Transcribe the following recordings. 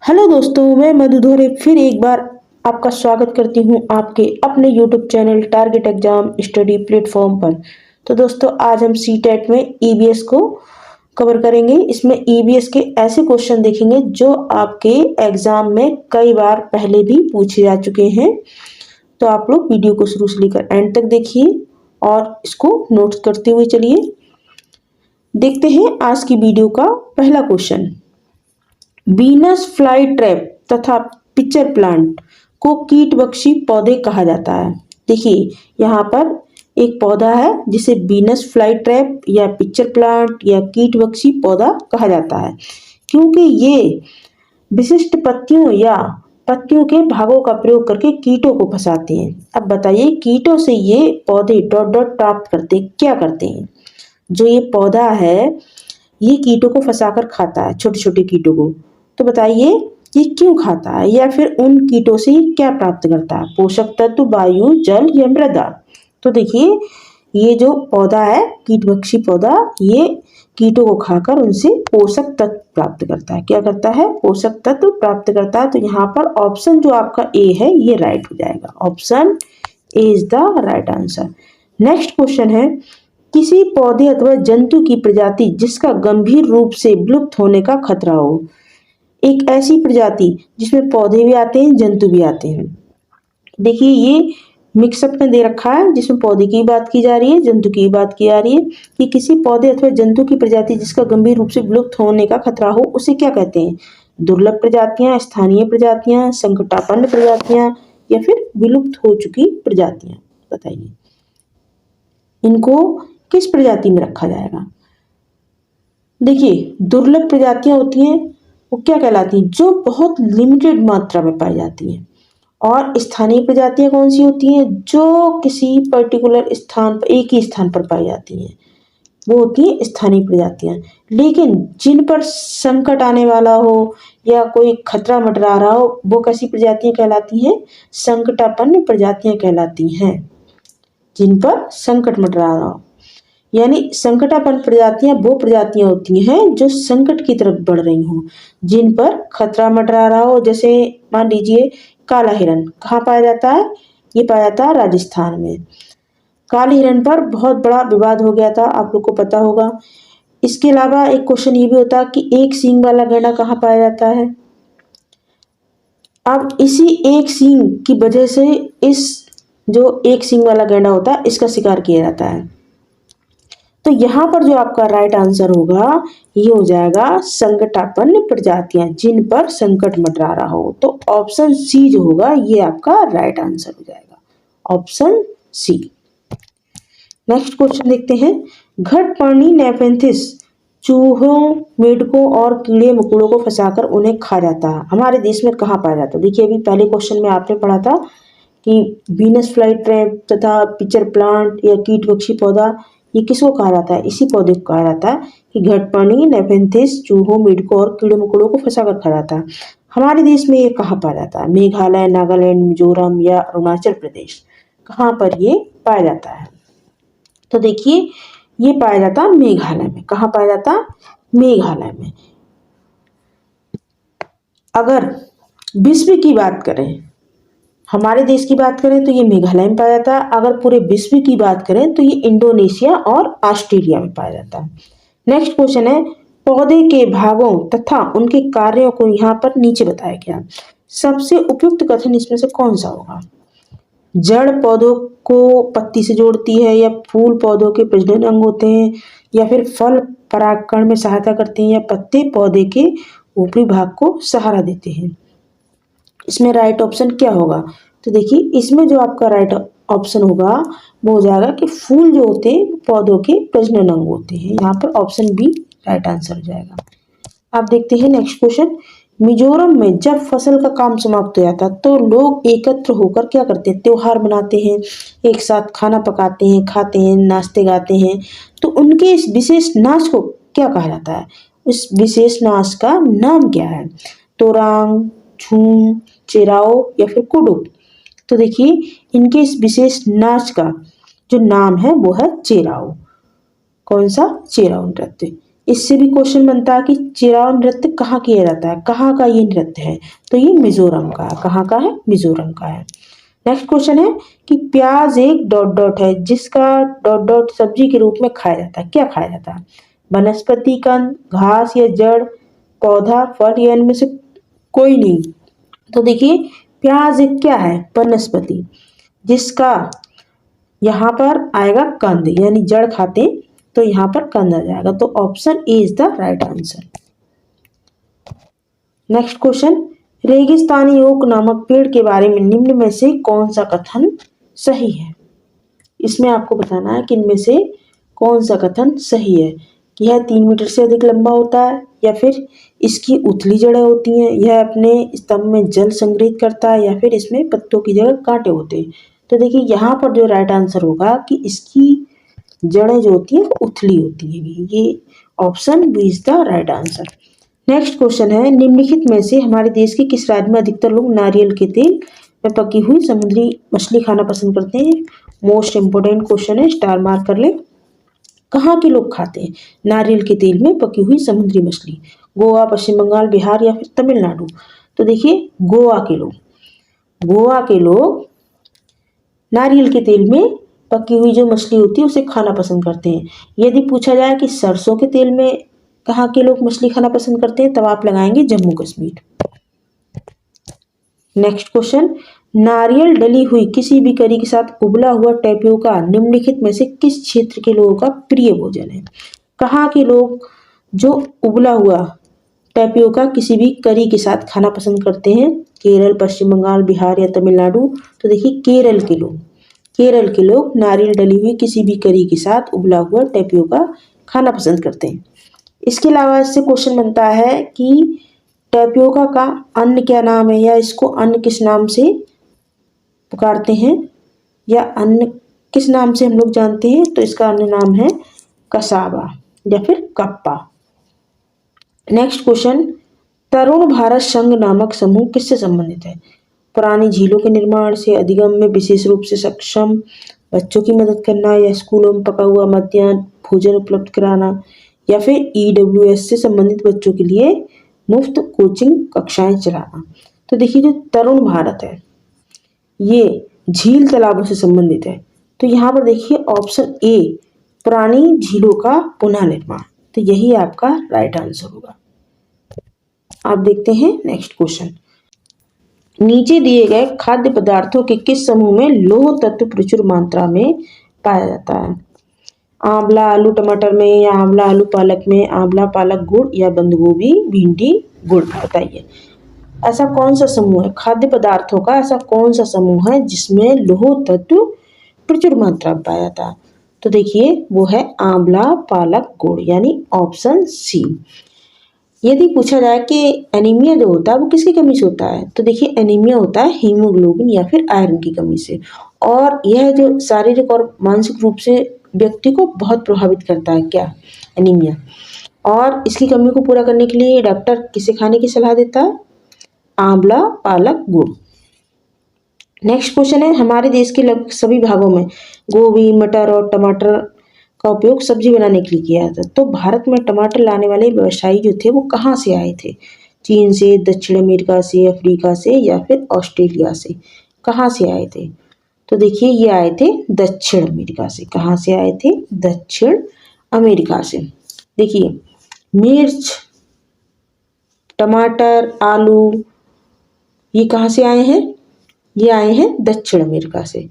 Hello दोस्तों, मैं मधु धोरे फिर एक बार आपका स्वागत करती हूँ आपके अपने YouTube channel target exam study platform पर। तो दोस्तों, आज हम सी टेट में ईबीएस को कवर करेंगे। इसमें ईबीएस के ऐसे क्वेश्चन देखेंगे जो आपके एग्जाम में कई बार पहले भी पूछे जा चुके हैं। तो आप लोग वीडियो को शुरू से लेकर एंड तक देखिए और इसको नोट करते हुए चलिए। देखते हैं आज की वीडियो का पहला क्वेश्चन। वीनस फ्लाई ट्रैप तथा पिचर प्लांट को कीटभक्षी पौधे कहा जाता है। देखिए, यहाँ पर एक पौधा है जिसे वीनस फ्लाई ट्रैप या पिचर प्लांट या कीटभक्षी पौधा कहा जाता है, क्योंकि ये विशिष्ट पत्तियों या पत्तियों के भागों का प्रयोग करके कीटों को फंसाते हैं। अब बताइए, कीटों से ये पौधे डॉट डॉट प्राप्त करते क्या करते हैं? जो ये पौधा है ये कीटों को फंसाकर खाता है, छोटे छोटे कीटों को। तो बताइए ये क्यों खाता है या फिर उन कीटों से क्या प्राप्त करता है? पोषक तत्व, वायु, जल या मृदा? तो देखिए, ये जो पौधा है कीटभक्षी पौधा, ये कीटों को खाकर उनसे पोषक तत्व प्राप्त करता है। क्या करता है? पोषक तत्व प्राप्त करता है। तो यहाँ पर ऑप्शन जो आपका ए है ये राइट हो जाएगा। Option A is the right answer. Next question है, किसी पौधे अथवा जंतु की प्रजाति जिसका गंभीर रूप से विलुप्त होने का खतरा हो। एक ऐसी प्रजाति जिसमें पौधे भी आते हैं, जंतु भी आते हैं। देखिए, ये मिक्सअप में दे रखा है जिसमें पौधे की बात की जा रही है, जंतु की बात की जा रही है। कि किसी पौधे अथवा जंतु की प्रजाति जिसका गंभीर रूप से विलुप्त होने का खतरा हो, उसे क्या कहते हैं? दुर्लभ प्रजातियां, स्थानीय प्रजातियां, संकटापन्न प्रजातियां या फिर विलुप्त हो चुकी प्रजातियां? बताइए, इनको किस प्रजाति में रखा जाएगा? देखिए, दुर्लभ प्रजातियां होती हैं वो क्या कहलाती हैं? जो बहुत लिमिटेड मात्रा में पाई जाती हैं। और स्थानीय प्रजातियां कौन सी होती हैं? जो किसी पर्टिकुलर स्थान पर, एक ही स्थान पर पाई जाती हैं, वो होती है स्थानीय प्रजातियां। लेकिन जिन पर संकट आने वाला हो या कोई खतरा मंडरा रहा हो, वो कैसी प्रजातियां कहलाती हैं? संकटापन्न प्रजातियां कहलाती हैं। जिन पर संकट मंडरा रहा हो, यानी संकटापन्न प्रजातियां वो प्रजातियां होती हैं जो संकट की तरफ बढ़ रही हों, जिन पर खतरा मंडरा रहा हो। जैसे मान लीजिए काला हिरन कहाँ पाया जाता है? ये पाया जाता है राजस्थान में। काले हिरन पर बहुत बड़ा विवाद हो गया था, आप लोग को पता होगा। इसके अलावा एक क्वेश्चन ये भी होता है कि एक सींग वाला गैंडा कहाँ पाया जाता है? अब इसी एक सींग की वजह से इस जो एक सींग वाला गैंडा होता है इसका शिकार किया जाता है। तो यहाँ पर जो आपका राइट आंसर होगा ये हो जाएगा संकटापन्न प्रजातियां, जिन पर संकट मंडरा रहा हो। तो ऑप्शन सी जो होगा ये आपका राइट आंसर हो जाएगा। Option C. नेक्स्ट क्वेश्चन देखते हैं। घटपर्णी नेफेंथिस चूहों, मेढकों और कीड़े मकोड़ों को फंसाकर उन्हें खा जाता है। हमारे देश में कहाँ पाया जाता है? देखिए, अभी पहले क्वेश्चन में आपने पढ़ा था कि वीनस फ्लाई ट्रैप तथा पिचर प्लांट या कीटभक्षी पौधा, ये किसको कहा जाता है? इसी पौधे को कहा जाता है कि घटपर्णी नेफेंथिस चूहों, मेढकों और कीड़े मकोड़ों को फंसाकर खा जाता है। हमारे देश में ये कहाँ पाया जाता है? मेघालय, नागालैंड, मिजोरम या अरुणाचल प्रदेश, कहाँ पर ये पाया जाता है? तो देखिए, ये पाया जाता है मेघालय में। कहाँ पाया जाता है? मेघालय में। अगर विश्व की बात करें, हमारे देश की बात करें तो ये मेघालय में पाया जाता है। अगर पूरे विश्व की बात करें तो ये इंडोनेशिया और ऑस्ट्रेलिया में पाया जाता है। नेक्स्ट क्वेश्चन है, पौधे के भागों तथा उनके कार्यों को यहाँ पर नीचे बताया गया। सबसे उपयुक्त कथन इसमें से कौन सा होगा? जड़ पौधों को पत्ती से जोड़ती है, या फूल पौधों के प्रजनन अंग होते हैं, या फिर फल परागकण में सहायता करते हैं, या पत्ते पौधे के ऊपरी भाग को सहारा देते हैं? इसमें राइट ऑप्शन क्या होगा? तो देखिए, इसमें जो आपका राइट ऑप्शन होगा वो हो जाएगा कि फूल जो होते हैं पौधों के प्रजनन अंग होते हैं। यहाँ पर ऑप्शन बी राइट आंसर हो जाएगा। आप देखते हैं नेक्स्ट क्वेश्चन। मिजोरम में जब फसल का काम समाप्त हो जाता है तो लोग एकत्र होकर क्या करते हैं? त्योहार मनाते हैं, एक साथ खाना पकाते हैं, खाते हैं, नाचते गाते हैं। तो उनके इस विशेष नाच को क्या कहा जाता है? इस विशेष नाच का नाम क्या है? तोरांग, झूम, चेराओ या फिर कुडुक? तो देखिए, इनके इस विशेष नाच का जो नाम है वो है चेराओ। कौन सा? चेराओ नृत्य। इससे भी क्वेश्चन बनता है कि चिराव नृत्य कहाँ किया जाता है, कहाँ का ये नृत्य है, तो ये मिजोरम का है। कहाँ का है? मिजोरम का है। नेक्स्ट क्वेश्चन है कि प्याज एक डॉट डॉट है जिसका डॉट डॉट सब्जी के रूप में खाया जाता है, क्या खाया जाता है? वनस्पति, कंद, घास या जड़, पौधा, फल या इनमें से कोई नहीं। तो देखिए प्याज एक क्या है? वनस्पति, जिसका यहाँ पर आएगा कंद, यानी जड़ खाते हैं तो यहाँ पर कंद आ जाएगा, तो option A is the right answer. Next question, रेगिस्तानी ओक नामक पेड़ के बारे में निम्न में से कौन सा कथन सही है? इसमें आपको बताना है कि इनमें से कौन सा कथन सही है। यह 3 मीटर से अधिक लंबा होता है, या फिर इसकी उथली जड़ें होती हैं, यह अपने स्तंभ में जल संग्रहित करता है, या फिर इसमें पत्तों की जगह कांटे होते हैं। तो देखिए यहाँ पर जो राइट आंसर होगा कि इसकी जड़ें जो होती हैं वो उथली होती हैं। ये option B is the right answer. Next question है, निम्नलिखित में से हमारे देश के किस राज्य में अधिकतर लोग नारियल के तेल में पकी हुई समुद्री मछली खाना पसंद करते हैं? मोस्ट इंपोर्टेंट क्वेश्चन है, स्टार मार्क कर ले। कहाँ के लोग खाते हैं नारियल के तेल में पकी हुई समुद्री मछली? गोवा, पश्चिम बंगाल, बिहार या फिर तमिलनाडु? तो देखिए गोवा के लोग नारियल के तेल में पकी हुई जो मछली होती है उसे खाना पसंद करते हैं। यदि पूछा जाए कि सरसों के तेल में कहाँ के लोग मछली खाना पसंद करते हैं, तब आप लगाएंगे जम्मू कश्मीर। नेक्स्ट क्वेश्चन, नारियल डली हुई किसी भी करी के साथ उबला हुआ टैपियोका निम्नलिखित में से किस क्षेत्र के लोगों का प्रिय भोजन है? कहाँ के लोग जो उबला हुआ टैपियोका किसी भी करी के साथ खाना पसंद करते हैं? केरल, पश्चिम बंगाल, बिहार या तमिलनाडु? तो देखिए केरल के लोग नारियल डली हुई किसी भी करी के साथ उबला हुआ टैपियोका खाना पसंद करते हैं। इसके अलावा इससे क्वेश्चन बनता है कि टैपियोका का अन्न क्या नाम है, या इसको अन्न किस नाम से पुकारते हैं, या अन्न किस नाम से हम लोग जानते हैं? तो इसका अन्य नाम है कसावा या फिर kappa. Next question, Tarun Bharat संघ नामक समूह किससे संबंधित है? पुरानी झीलों के निर्माण से, अधिगम में विशेष रूप से सक्षम बच्चों की मदद करना, या स्कूलों में पका हुआ मध्याह्न भोजन उपलब्ध कराना, या फिर ईडब्ल्यूएस से संबंधित बच्चों के लिए मुफ्त कोचिंग कक्षाएं चलाना? तो देखिए जो तरुण भारत है ये झील तालाबों से संबंधित है, तो यहाँ पर देखिए ऑप्शन ए पुरानी झीलों का पुनः निर्माण, तो यही आपका राइट आंसर होगा। आप देखते हैं नेक्स्ट क्वेश्चन, नीचे दिए गए खाद्य पदार्थों के किस समूह में लौह तत्व प्रचुर मात्रा में पाया जाता है? आंवला आलू टमाटर में, या आंवला आलू पालक में, आंवला पालक गुड़, या बंद गोभी भिंडी गुड़? बताइए ऐसा कौन सा समूह है खाद्य पदार्थों का, ऐसा कौन सा समूह है जिसमें लौह तत्व प्रचुर मात्रा में पाया जाता है? तो देखिए वो है आंवला पालक गुड़, यानी ऑप्शन सी। यदि पूछा जाए कि एनीमिया जो होता है वो किसकी कमी से होता है, तो देखिए एनीमिया होता है हीमोग्लोबिन या फिर आयरन की कमी से, और यह जो शारीरिक और मानसिक रूप से व्यक्ति को बहुत प्रभावित करता है, क्या? एनीमिया। और इसकी कमी को पूरा करने के लिए डॉक्टर किसे खाने की सलाह देता है? आंवला पालक गुड़। नेक्स्ट क्वेश्चन है, हमारे देश के लगभग सभी भागों में गोभी, मटर और टमाटर का उपयोग सब्जी बनाने के लिए किया जाता है। तो भारत में टमाटर लाने वाले व्यवसायी जो थे वो कहाँ से आए थे? चीन से, दक्षिण अमेरिका से, अफ्रीका से, या फिर ऑस्ट्रेलिया से? कहाँ से आए थे? तो देखिए ये आए थे दक्षिण अमेरिका से। कहाँ से आए थे? दक्षिण अमेरिका से। देखिए मिर्च, टमाटर, आलू ये कहाँ से आए हैं? ये आए हैं दक्षिण अमेरिका से।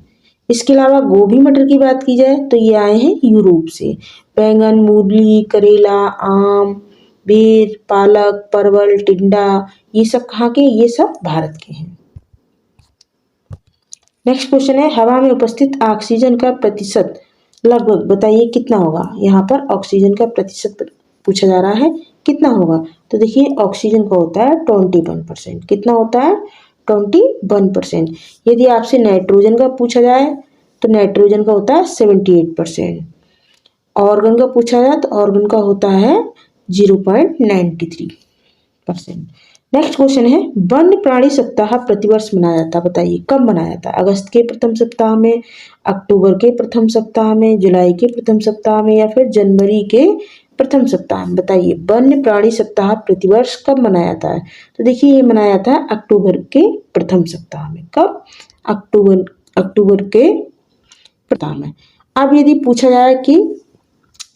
इसके अलावा गोभी मटर की बात की जाए तो ये आए हैं यूरोप से। बैंगन, मूली, करेला, आम, बेर, पालक, परवल, टिंडा ये सब कहाँ के? ये सब भारत के हैं। नेक्स्ट क्वेश्चन है, हवा में उपस्थित ऑक्सीजन का प्रतिशत लगभग बताइए कितना होगा? यहाँ पर ऑक्सीजन का प्रतिशत पूछा जा रहा है, कितना होगा? तो देखिए ऑक्सीजन का होता है 21%। कितना होता है? 21%। यदि आपसे नाइट्रोजन का पूछा जाए तो नाइट्रोजन का होता है 78%। ऑर्गन का पूछा जाए तो ऑर्गन का होता है 0.93%। नेक्स्ट क्वेश्चन है, वन्य प्राणी सप्ताह प्रतिवर्ष मनाया जाता है, बताइए कब मनाया जाता है? अगस्त के प्रथम सप्ताह में, अक्टूबर के प्रथम सप्ताह में, जुलाई के प्रथम सप्ताह में, या फिर जनवरी के प्रथम सप्ताह में। बताइए वन्य प्राणी सप्ताह प्रतिवर्ष कब मनाया जाता है? तो देखिए ये मनाया जाता है अक्टूबर के प्रथम सप्ताह में। कब? अक्टूबर के सप्ताह में। अब यदि पूछा जाए कि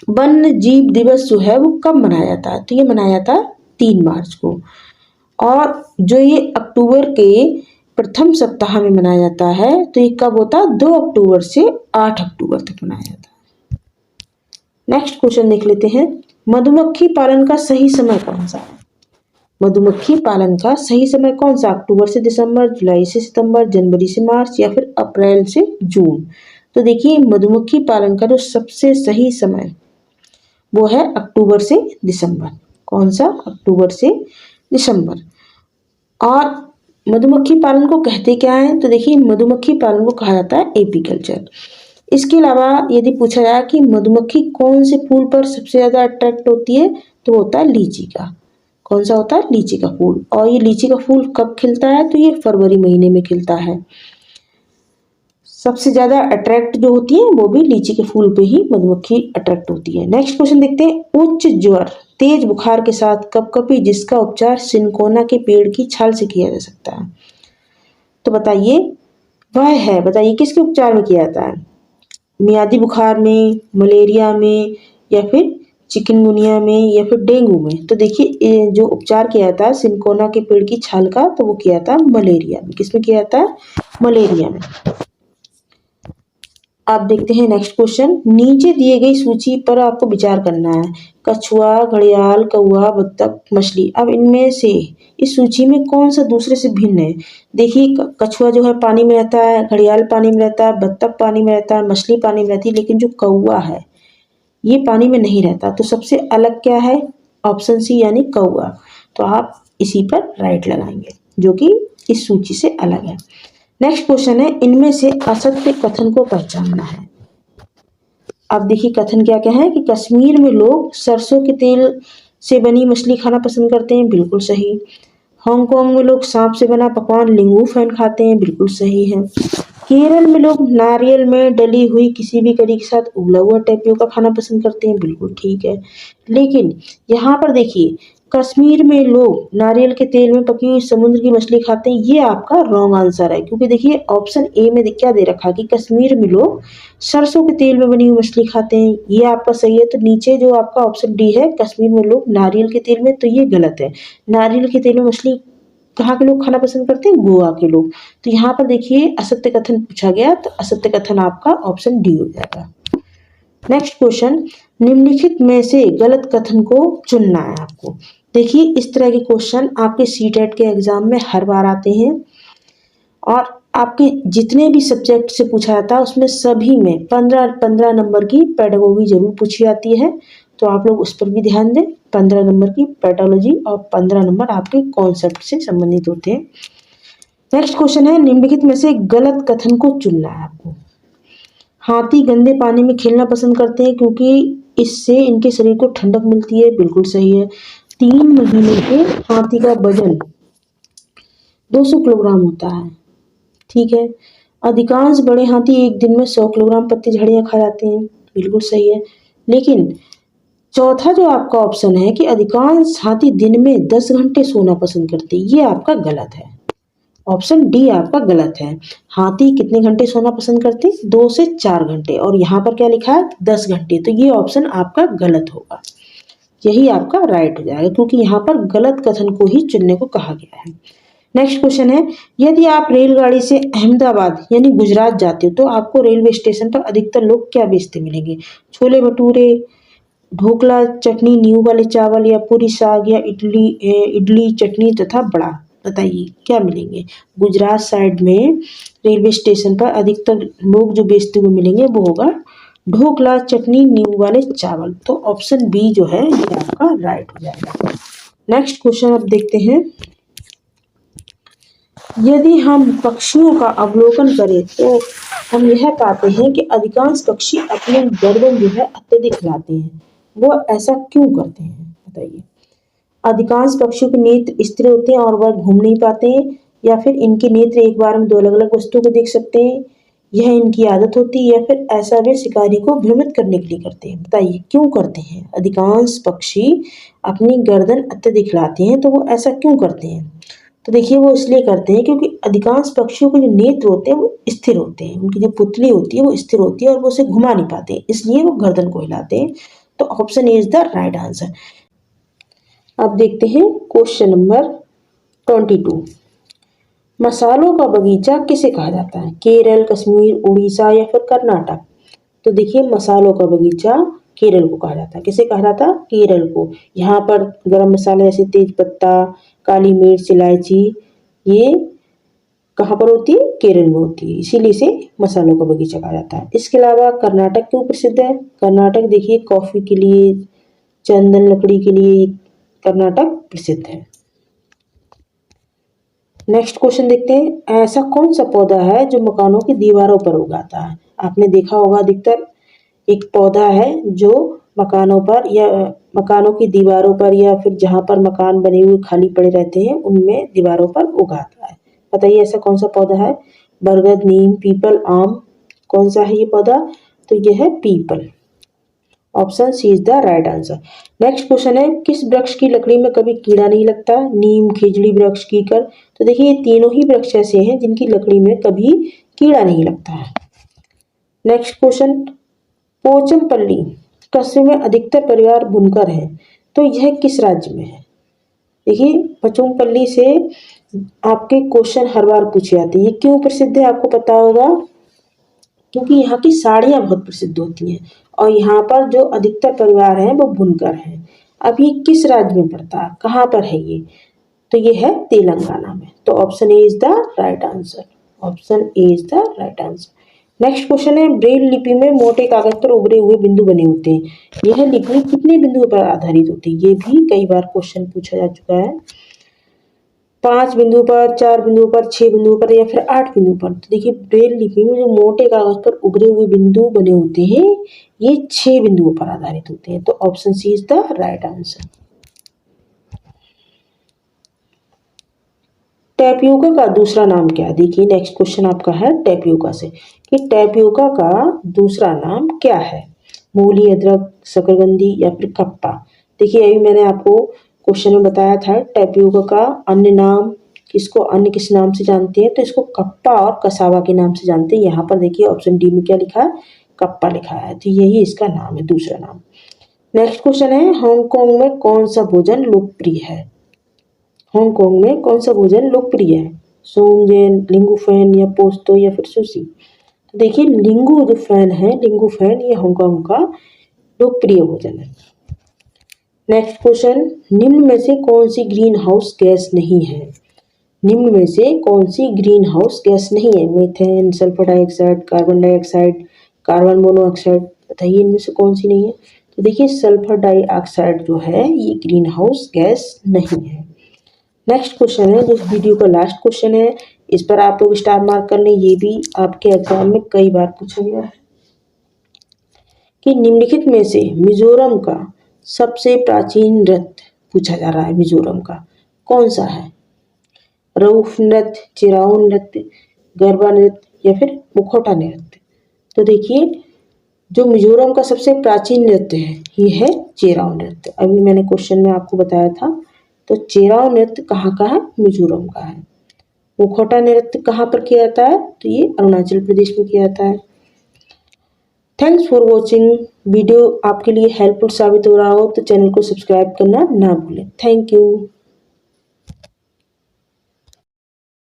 वन्य जीव दिवस जो है वो कब मनाया जाता है, तो ये मनाया जाता है 3 मार्च को। और जो ये अक्टूबर के प्रथम सप्ताह में मनाया जाता है तो ये कब होता है? 2 अक्टूबर से 8 अक्टूबर तक मनाया जाता है। नेक्स्ट क्वेश्चन देख लेते हैं, मधुमक्खी पालन का सही समय कौन सा है? मधुमक्खी पालन का सही समय कौन सा? अक्टूबर से दिसंबर, जुलाई से सितंबर, जनवरी से मार्च या फिर अप्रैल से जून? तो देखिए मधुमक्खी पालन का जो सबसे सही समय वो है अक्टूबर से दिसंबर। कौन सा? अक्टूबर से दिसंबर। और मधुमक्खी पालन को कहते क्या है? तो देखिए मधुमक्खी पालन को कहा जाता है एपीकल्चर। इसके अलावा यदि पूछा जाए कि मधुमक्खी कौन से फूल पर सबसे ज़्यादा अट्रैक्ट होती है, तो वो होता है लीची का। कौन सा होता है? लीची का फूल। और ये लीची का फूल कब खिलता है? तो ये फरवरी महीने में खिलता है। सबसे ज़्यादा अट्रैक्ट जो होती है वो भी लीची के फूल पे ही मधुमक्खी अट्रैक्ट होती है। नेक्स्ट क्वेश्चन देखते हैं, उच्च ज्वर, तेज बुखार के साथ कपकपी जिसका उपचार सिनकोना के पेड़ की छाल से किया जा सकता है, तो बताइए वह है, बताइए किसके उपचार में किया जाता है? मियादी बुखार में, मलेरिया में या फिर चिकनगुनिया में या फिर डेंगू में? तो देखिए जो उपचार किया जाता है सिनकोना के पेड़ की छाल का, तो वो किया जाता है मलेरिया में। किसमें किया जाता है? मलेरिया में। आप देखते हैं नेक्स्ट क्वेश्चन, नीचे दिए गई सूची पर आपको विचार करना है। कछुआ, घड़ियाल, कौवा, बत्तख, मछली। अब इनमें से इस सूची में कौन सा दूसरे से भिन्न है? देखिए कछुआ जो है पानी में रहता है, घड़ियाल पानी में रहता है, बत्तख पानी में रहता है, मछली पानी में रहती है, लेकिन जो कौवा है ये पानी में नहीं रहता। तो सबसे अलग क्या है? ऑप्शन सी यानी कौवा। तो आप इसी पर राइट लगाएंगे जो कि इस सूची से अलग है। नेक्स्ट क्वेश्चन है, इनमें से असत्य कथन को पहचानना है। अब देखिए कथन क्या क्या है कि कश्मीर में लोग सरसों के तेल से बनी मछली खाना पसंद करते हैं, बिल्कुल सही। हांगकांग में लोग सांप से बना पकवान लिंगू फैन खाते हैं, बिल्कुल सही है। केरल में लोग नारियल में डली हुई किसी भी करी के साथ उबला हुआ टेपियोका खाना पसंद करते हैं, बिल्कुल ठीक है। लेकिन यहाँ पर देखिए कश्मीर में लोग नारियल के तेल में पकी हुई समुद्र की मछली खाते हैं, ये आपका रॉन्ग आंसर है। क्योंकि देखिए ऑप्शन ए में क्या दे रखा कि कश्मीर में लोग सरसों के तेल में बनी हुई मछली खाते हैं, ये आपका सही है। तो नीचे जो आपका ऑप्शन डी है कश्मीर में लोग नारियल के तेल में, तो ये गलत है। नारियल के तेल में मछली कहाँ के लोग खाना पसंद करते हैं? गोवा के लोग। तो यहाँ पर देखिए असत्य कथन पूछा गया, तो असत्य कथन आपका ऑप्शन डी हो जाएगा। नेक्स्ट क्वेश्चन, निम्नलिखित में से गलत कथन को चुनना है आपको। देखिए इस तरह के क्वेश्चन आपके सीटेट के एग्जाम में हर बार आते हैं और आपके जितने भी सब्जेक्ट से पूछा जाता है उसमें सभी में 15 नंबर की पेडागोगी जरूर पूछी जाती है। तो आप लोग उस पर भी ध्यान दें। 15 नंबर की पेडोलॉजी और 15 नंबर आपके कॉन्सेप्ट से संबंधित होते हैं। नेक्स्ट क्वेश्चन है, निम्नलिखित में से गलत कथन को चुनना है आपको। हाथी गंदे पानी में खेलना पसंद करते हैं क्योंकि इससे इनके शरीर को ठंडक मिलती है, बिल्कुल सही है। 3 महीने के हाथी का वजन 200 किलोग्राम होता है, ठीक है। अधिकांश बड़े हाथी एक दिन में 100 किलोग्राम पत्ती झाड़ियाँ खा जाते हैं, बिल्कुल सही है। लेकिन चौथा जो आपका ऑप्शन है कि अधिकांश हाथी दिन में 10 घंटे सोना पसंद करते हैं, ये आपका गलत है। ऑप्शन डी आपका गलत है। हाथी कितने घंटे सोना पसंद करते हैं? 2 से 4 घंटे। और यहाँ पर क्या लिखा है? 10 घंटे। तो ये ऑप्शन आपका गलत होगा, यही आपका राइट हो जाएगा क्योंकि यहाँ पर गलत कथन को ही चुनने को कहा गया है। नेक्स्ट क्वेश्चन है, यदि आप रेलगाड़ी से अहमदाबाद यानी गुजरात जाते हो तो आपको रेलवे स्टेशन पर अधिकतर लोग क्या बेचते मिलेंगे? छोले भटूरे, ढोकला, चटनी, नींबू वाले चावल या पूरी साग या इडली चटनी तथा बड़ा। बताइए क्या मिलेंगे? गुजरात साइड में रेलवे स्टेशन पर अधिकतर लोग जो बेचते हुए मिलेंगे वो होगा ढोकला, चटनी, नींबू वाले चावल। तो ऑप्शन बी जो है ये आपका राइट हो जाएगा। नेक्स्ट क्वेश्चन अब देखते हैं, यदि हम पक्षियों का अवलोकन करें तो हम यह पाते हैं कि अधिकांश पक्षी अपने गर्दन जो है अत्यधिक हिलाते हैं, वो ऐसा क्यों करते हैं? बताइए। अधिकांश पक्षियों के नेत्र स्थिर होते हैं और वह घूम नहीं पाते हैं, या फिर इनके नेत्र एक बार में 2 अलग अलग वस्तुओं को देख सकते हैं, यह इनकी आदत होती है या फिर ऐसा वे शिकारी को भ्रमित करने के लिए करते हैं? बताइए क्यों करते हैं? अधिकांश पक्षी अपनी गर्दन अत्यधिक हिलाते हैं, तो वो ऐसा क्यों करते हैं? तो देखिए वो इसलिए करते हैं क्योंकि अधिकांश पक्षियों के जो नेत्र होते हैं वो स्थिर होते हैं, उनकी जो पुतली होती है वो स्थिर होती है और वो उसे घुमा नहीं पाते, इसलिए वो गर्दन को हिलाते हैं। तो option A is the right answer. अब देखते हैं क्वेश्चन नंबर 22। मसालों का बगीचा किसे कहा जाता है? केरल, कश्मीर, उड़ीसा या फिर कर्नाटक? तो देखिए मसालों का बगीचा केरल को कहा जाता है। किसे कहा जाता है? केरल को। यहाँ पर गरम मसाले जैसे तेज पत्ता, काली मिर्च, इलायची, ये कहाँ पर होती है? केरल में होती है, इसीलिए इसे मसालों का बगीचा कहा जाता है। इसके अलावा कर्नाटक क्यों प्रसिद्ध है? कर्नाटक देखिए कॉफी के लिए, चंदन लकड़ी के लिए कर्नाटक प्रसिद्ध है। नेक्स्ट क्वेश्चन देखते हैं। ऐसा कौन सा पौधा है जो मकानों की दीवारों पर उगाता है? आपने देखा होगा अधिकतर एक पौधा है जो मकानों पर या मकानों की दीवारों पर या फिर जहाँ पर मकान बने हुए खाली पड़े रहते हैं उनमें दीवारों पर उगाता है। बताइए ऐसा कौन सा पौधा है? बरगद, नीम, पीपल, आम, कौन सा है ये पौधा? तो यह है पीपल। Option C is the right answer. Next question है, किस वृक्ष की लकड़ी में कभी कीड़ा नहीं लगता? नीम, खिजड़ी वृक्ष, कीकर? तो देखिए ये तीनों ही वृक्ष ऐसे हैं जिनकी लकड़ी में कभी कीड़ा नहीं लगता है। नेक्स्ट क्वेश्चन, पोचमपल्ली कस्बे में अधिकतर परिवार बुनकर हैं, तो यह किस राज्य में है? देखिए पोचमपल्ली से आपके क्वेश्चन हर बार पूछे जाते हैं। ये क्यों प्रसिद्ध है आपको पता होगा, क्योंकि यहाँ की साड़ियाँ बहुत प्रसिद्ध होती हैं और यहाँ पर जो अधिकतर परिवार हैं वो बुनकर हैं। अब ये किस राज्य में पड़ता है, कहाँ पर है ये? तो ये है तेलंगाना में। तो option A is the right answer. Option A is the right answer. Next question है, ब्रेल लिपि में मोटे कागज पर उभरे हुए बिंदु बने होते हैं, यह लिपि कितने बिंदुओं पर आधारित होती है? ये भी कई बार क्वेश्चन पूछा जा चुका है। 5 बिंदु पर, 4 बिंदु पर, 6 बिंदु पर या फिर 8 बिंदु पर? तो देखिए ब्रेल लिपि में जो मोटे कागज पर उभरे हुए बिंदु बने होते हैं ये 6 बिंदुओं पर आधारित होते हैं। तो option C is the right answer. Tapioca का दूसरा नाम क्या है? देखिए नेक्स्ट क्वेश्चन आपका है टैपियोका से कि टैपियोका का दूसरा नाम क्या है? मूली, अदरक, शकरकंदी या फिर कप्पा? देखिए अभी मैंने आपको क्वेश्चन में बताया था टैपियोका का अन्य नाम, किसको अन्य किस नाम से जानते हैं? तो इसको कप्पा और कसावा के नाम से जानते हैं। यहाँ पर देखिए ऑप्शन डी में क्या लिखा है? कप्पा लिखा है, तो यही इसका नाम है, दूसरा नाम। नेक्स्ट क्वेश्चन है, हांगकांग में कौन सा भोजन लोकप्रिय है? हांगकांग में कौन सा भोजन लोकप्रिय है? सोमजेन, लिंगू फैन या पोस्तो या फिर सुशी? तो देखिए लिंगू जो फैन है, लिंगू फैन ये हांगकांग का लोकप्रिय भोजन है। नेक्स्ट क्वेश्चन, निम्न में से कौन सी ग्रीन हाउस गैस नहीं है? निम्न में से कौन सी ग्रीन हाउस गैस नहीं है? Methane, sulphur dioxide, carbon dioxide, carbon monoxide? बताइए इनमें से कौन सी नहीं है? तो देखिए सल्फर डाइऑक्साइड जो है ये ग्रीन हाउस गैस नहीं है। नेक्स्ट क्वेश्चन है जो वीडियो का लास्ट क्वेश्चन है, इस पर आप लोग स्टार मार्क कर लें, ये भी आपके एग्जाम में कई बार पूछा गया है कि निम्नलिखित में से मिजोरम का सबसे प्राचीन नृत्य पूछा जा रहा है, मिजोरम का कौन सा है? रऊफ नृत्य, चिराओ नृत्य, गरबा नृत्य या फिर मुखौटा नृत्य? तो देखिए जो मिजोरम का सबसे प्राचीन नृत्य है ये है चिराओ नृत्य। अभी मैंने क्वेश्चन में आपको बताया था। तो चिराओ नृत्य कहाँ का है? मिजोरम का है। मुखौटा नृत्य कहाँ पर किया जाता है? तो ये अरुणाचल प्रदेश में किया जाता है। Thanks for watching. वीडियो आपके लिए हेल्पफुल साबित हो रहा हो तो चैनल को सब्सक्राइब करना ना भूलें। Thank you.